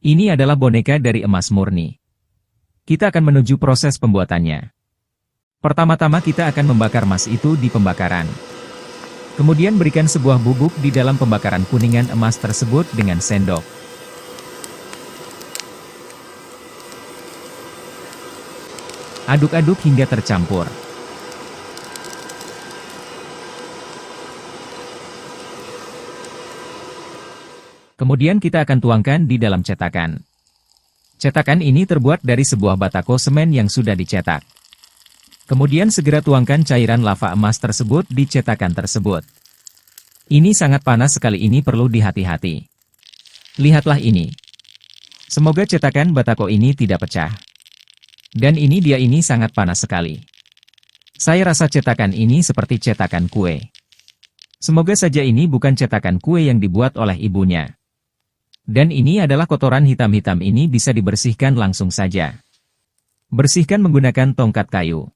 Ini adalah boneka dari emas murni. Kita akan menuju proses pembuatannya. Pertama-tama kita akan membakar emas itu di pembakaran. Kemudian berikan sebuah bubuk di dalam pembakaran kuningan emas tersebut dengan sendok. Aduk-aduk hingga tercampur. Kemudian kita akan tuangkan di dalam cetakan. Cetakan ini terbuat dari sebuah batako semen yang sudah dicetak. Kemudian segera tuangkan cairan lava emas tersebut di cetakan tersebut. Ini sangat panas sekali, ini perlu dihati-hati. Lihatlah ini. Semoga cetakan batako ini tidak pecah. Dan ini dia, ini sangat panas sekali. Saya rasa cetakan ini seperti cetakan kue. Semoga saja ini bukan cetakan kue yang dibuat oleh ibunya. Dan ini adalah kotoran hitam-hitam, ini bisa dibersihkan langsung saja. Bersihkan menggunakan tongkat kayu.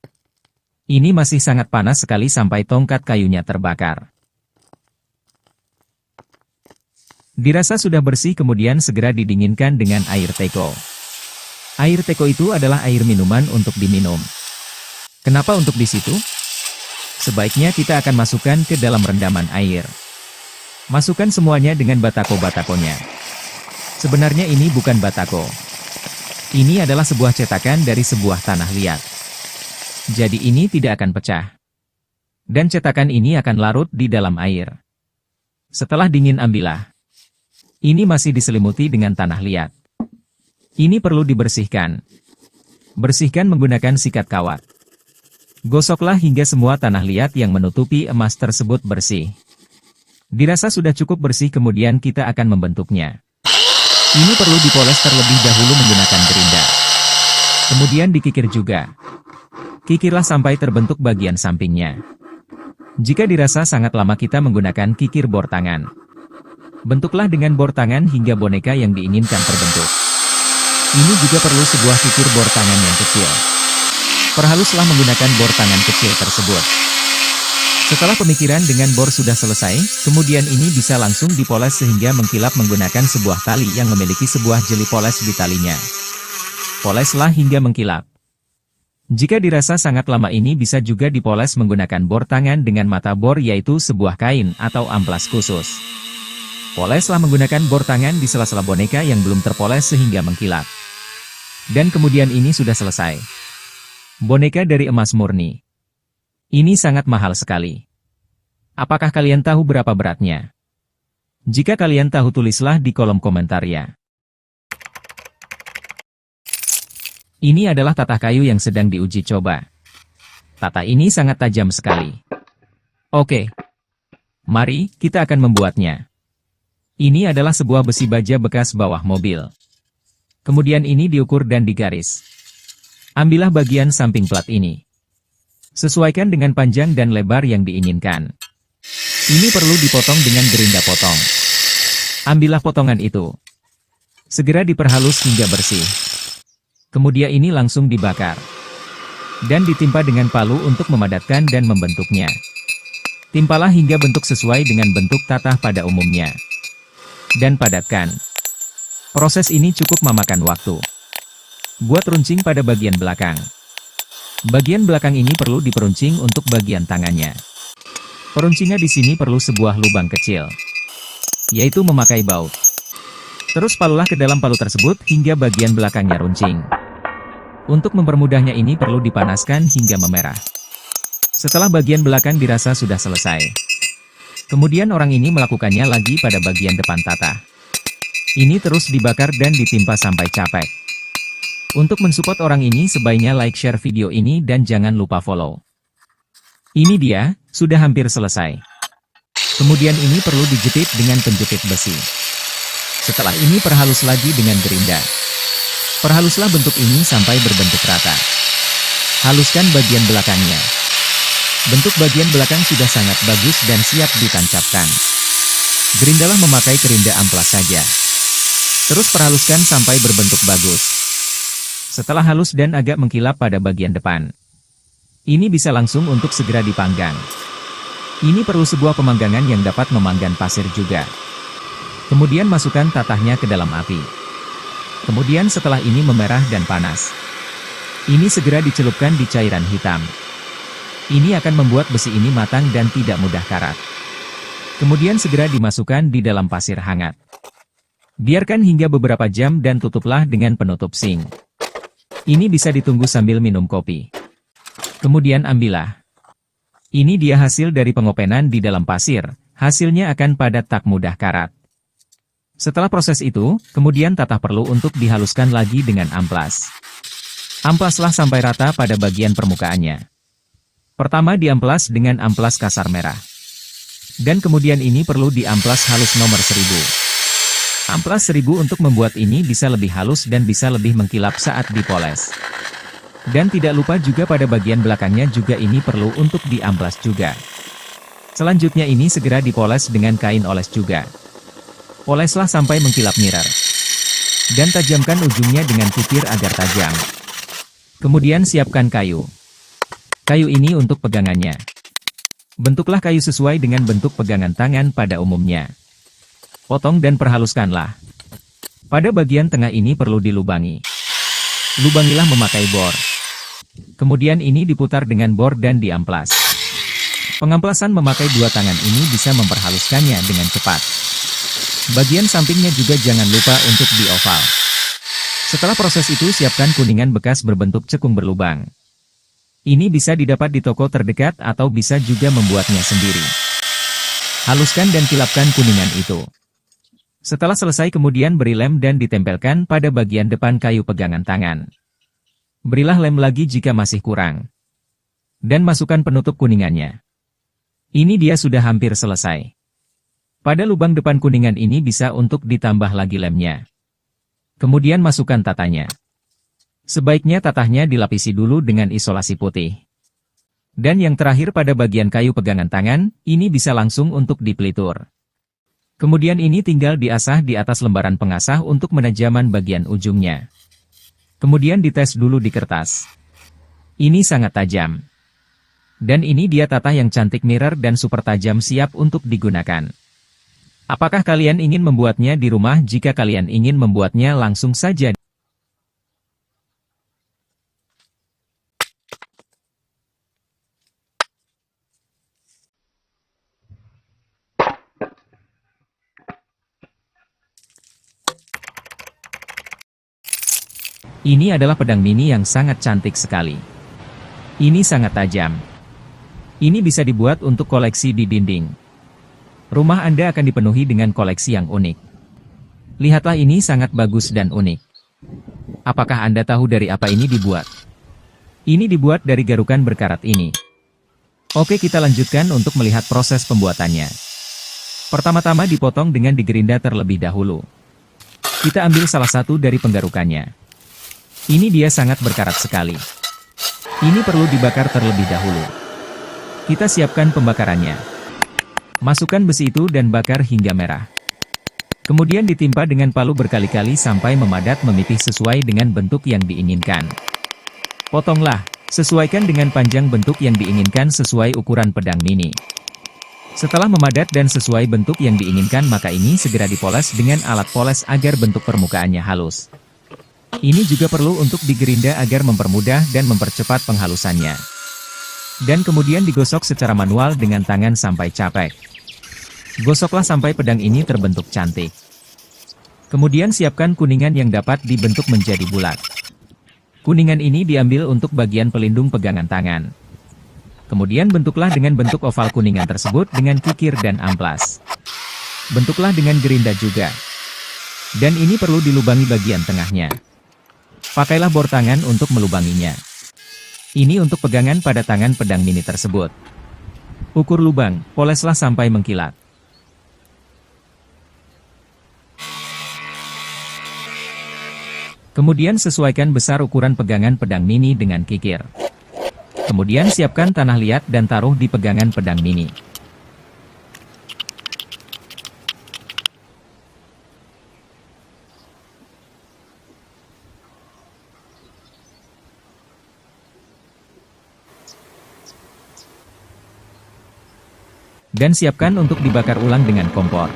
Ini masih sangat panas sekali sampai tongkat kayunya terbakar. Dirasa sudah bersih, kemudian segera didinginkan dengan air teko. Air teko itu adalah air minuman untuk diminum. Kenapa untuk di situ? Sebaiknya kita akan masukkan ke dalam rendaman air. Masukkan semuanya dengan batako-batakonya. Sebenarnya ini bukan batako. Ini adalah sebuah cetakan dari sebuah tanah liat. Jadi ini tidak akan pecah. Dan cetakan ini akan larut di dalam air. Setelah dingin ambillah. Ini masih diselimuti dengan tanah liat. Ini perlu dibersihkan. Bersihkan menggunakan sikat kawat. Gosoklah hingga semua tanah liat yang menutupi emas tersebut bersih. Dirasa sudah cukup bersih, kemudian kita akan membentuknya. Ini perlu dipoles terlebih dahulu menggunakan gerinda. Kemudian dikikir juga. Kikirlah sampai terbentuk bagian sampingnya. Jika dirasa sangat lama, kita menggunakan kikir bor tangan. Bentuklah dengan bor tangan hingga boneka yang diinginkan terbentuk. Ini juga perlu sebuah kikir bor tangan yang kecil. Perhaluslah menggunakan bor tangan kecil tersebut. Setelah pemikiran dengan bor sudah selesai, kemudian ini bisa langsung dipoles sehingga mengkilap menggunakan sebuah tali yang memiliki sebuah jeli poles di talinya. Poleslah hingga mengkilap. Jika dirasa sangat lama, ini bisa juga dipoles menggunakan bor tangan dengan mata bor, yaitu sebuah kain atau amplas khusus. Poleslah menggunakan bor tangan di sela-sela boneka yang belum terpoles sehingga mengkilap. Dan kemudian ini sudah selesai. Boneka dari emas murni. Ini sangat mahal sekali. Apakah kalian tahu berapa beratnya? Jika kalian tahu, tulislah di kolom komentar ya. Ini adalah tatah kayu yang sedang diuji coba. Tatah ini sangat tajam sekali. Oke. Mari, kita akan membuatnya. Ini adalah sebuah besi baja bekas bawah mobil. Kemudian ini diukur dan digaris. Ambillah bagian samping plat ini. Sesuaikan dengan panjang dan lebar yang diinginkan. Ini perlu dipotong dengan gerinda potong. Ambillah potongan itu. Segera diperhalus hingga bersih. Kemudian ini langsung dibakar. Dan ditimpa dengan palu untuk memadatkan dan membentuknya. Timpalah hingga bentuk sesuai dengan bentuk tatah pada umumnya. Dan padatkan. Proses ini cukup memakan waktu. Buat runcing pada bagian belakang. Bagian belakang ini perlu diperuncing untuk bagian tangannya. Peruncingnya di sini perlu sebuah lubang kecil, yaitu memakai baut. Terus palulah ke dalam palu tersebut hingga bagian belakangnya runcing. Untuk mempermudahnya ini perlu dipanaskan hingga memerah. Setelah bagian belakang dirasa sudah selesai. Kemudian orang ini melakukannya lagi pada bagian depan tatah. Ini terus dibakar dan ditimpa sampai capek. Untuk mensupport orang ini sebaiknya like, share video ini dan jangan lupa follow. Ini dia, sudah hampir selesai. Kemudian ini perlu dijepit dengan penjepit besi. Setelah ini perhalus lagi dengan gerinda. Perhaluslah bentuk ini sampai berbentuk rata. Haluskan bagian belakangnya. Bentuk bagian belakang sudah sangat bagus dan siap ditancapkan. Gerindalah memakai gerinda amplas saja. Terus perhaluskan sampai berbentuk bagus. Setelah halus dan agak mengkilap pada bagian depan. Ini bisa langsung untuk segera dipanggang. Ini perlu sebuah pemanggangan yang dapat memanggang pasir juga. Kemudian masukkan tatahnya ke dalam api. Kemudian setelah ini memerah dan panas. Ini segera dicelupkan di cairan hitam. Ini akan membuat besi ini matang dan tidak mudah karat. Kemudian segera dimasukkan di dalam pasir hangat. Biarkan hingga beberapa jam dan tutuplah dengan penutup sink. Ini bisa ditunggu sambil minum kopi. Kemudian ambillah. Ini dia hasil dari pengopenan di dalam pasir. Hasilnya akan padat tak mudah karat. Setelah proses itu, kemudian tatah perlu untuk dihaluskan lagi dengan amplas. Amplaslah sampai rata pada bagian permukaannya. Pertama diamplas dengan amplas kasar merah. Dan kemudian ini perlu diamplas halus nomor 1000. Amplas 1000 untuk membuat ini bisa lebih halus dan bisa lebih mengkilap saat dipoles. Dan tidak lupa juga pada bagian belakangnya juga ini perlu untuk diamplas juga. Selanjutnya ini segera dipoles dengan kain oles juga. Poleslah sampai mengkilap mirror. Dan tajamkan ujungnya dengan kikir agar tajam. Kemudian siapkan kayu. Kayu ini untuk pegangannya. Bentuklah kayu sesuai dengan bentuk pegangan tangan pada umumnya. Potong dan perhaluskanlah. Pada bagian tengah ini perlu dilubangi. Lubangilah memakai bor. Kemudian ini diputar dengan bor dan diamplas. Pengamplasan memakai dua tangan ini bisa memperhaluskannya dengan cepat. Bagian sampingnya juga jangan lupa untuk dioval. Setelah proses itu siapkan kuningan bekas berbentuk cekung berlubang. Ini bisa didapat di toko terdekat atau bisa juga membuatnya sendiri. Haluskan dan kilapkan kuningan itu. Setelah selesai kemudian beri lem dan ditempelkan pada bagian depan kayu pegangan tangan. Berilah lem lagi jika masih kurang. Dan masukkan penutup kuningannya. Ini dia sudah hampir selesai. Pada lubang depan kuningan ini bisa untuk ditambah lagi lemnya. Kemudian masukkan tatanya. Sebaiknya tatahnya dilapisi dulu dengan isolasi putih. Dan yang terakhir pada bagian kayu pegangan tangan, ini bisa langsung untuk dipelitur. Kemudian ini tinggal diasah di atas lembaran pengasah untuk menajaman bagian ujungnya. Kemudian dites dulu di kertas. Ini sangat tajam. Dan ini dia tatah yang cantik mirror dan super tajam siap untuk digunakan. Apakah kalian ingin membuatnya di rumah? Jika kalian ingin membuatnya langsung saja. Ini adalah pedang mini yang sangat cantik sekali. Ini sangat tajam. Ini bisa dibuat untuk koleksi di dinding. Rumah Anda akan dipenuhi dengan koleksi yang unik. Lihatlah ini sangat bagus dan unik. Apakah Anda tahu dari apa ini dibuat? Ini dibuat dari garukan berkarat ini. Oke, kita lanjutkan untuk melihat proses pembuatannya. Pertama-tama dipotong dengan digerinda terlebih dahulu. Kita ambil salah satu dari penggarukannya. Ini dia sangat berkarat sekali. Ini perlu dibakar terlebih dahulu. Kita siapkan pembakarannya. Masukkan besi itu dan bakar hingga merah. Kemudian ditimpa dengan palu berkali-kali sampai memadat memipih sesuai dengan bentuk yang diinginkan. Potonglah, sesuaikan dengan panjang bentuk yang diinginkan sesuai ukuran pedang mini. Setelah memadat dan sesuai bentuk yang diinginkan maka ini segera dipoles dengan alat poles agar bentuk permukaannya halus. Ini juga perlu untuk digerinda agar mempermudah dan mempercepat penghalusannya. Dan kemudian digosok secara manual dengan tangan sampai capek. Gosoklah sampai pedang ini terbentuk cantik. Kemudian siapkan kuningan yang dapat dibentuk menjadi bulat. Kuningan ini diambil untuk bagian pelindung pegangan tangan. Kemudian bentuklah dengan bentuk oval kuningan tersebut dengan kikir dan amplas. Bentuklah dengan gerinda juga. Dan ini perlu dilubangi bagian tengahnya. Pakailah bor tangan untuk melubanginya. Ini untuk pegangan pada tangan pedang mini tersebut. Ukur lubang, poleslah sampai mengkilat. Kemudian sesuaikan besar ukuran pegangan pedang mini dengan kikir. Kemudian siapkan tanah liat dan taruh di pegangan pedang mini. Dan siapkan untuk dibakar ulang dengan kompor.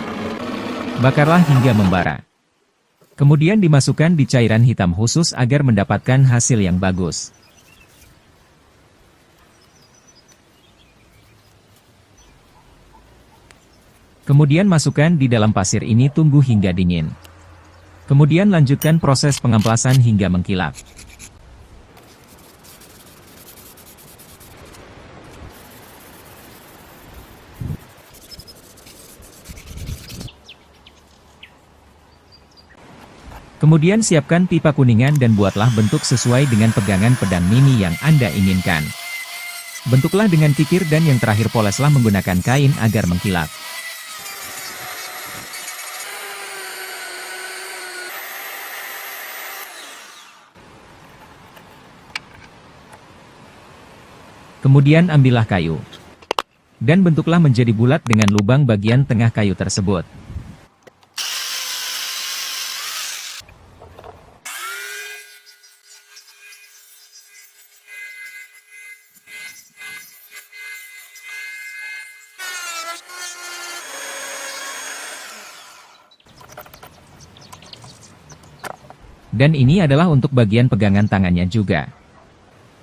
Bakarlah hingga membara. Kemudian dimasukkan di cairan hitam khusus agar mendapatkan hasil yang bagus. Kemudian masukkan di dalam pasir ini, tunggu hingga dingin. Kemudian lanjutkan proses pengamplasan hingga mengkilap. Kemudian siapkan pipa kuningan dan buatlah bentuk sesuai dengan pegangan pedang mini yang Anda inginkan. Bentuklah dengan kikir dan yang terakhir poleslah menggunakan kain agar mengkilap. Kemudian ambillah kayu. Dan bentuklah menjadi bulat dengan lubang bagian tengah kayu tersebut. Dan ini adalah untuk bagian pegangan tangannya juga.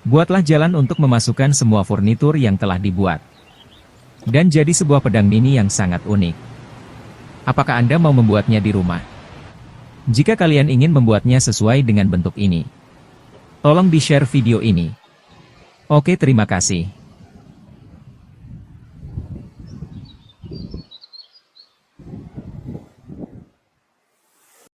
Buatlah jalan untuk memasukkan semua furnitur yang telah dibuat. Dan jadi sebuah pedang mini yang sangat unik. Apakah Anda mau membuatnya di rumah? Jika kalian ingin membuatnya sesuai dengan bentuk ini, tolong di-share video ini. Oke, terima kasih.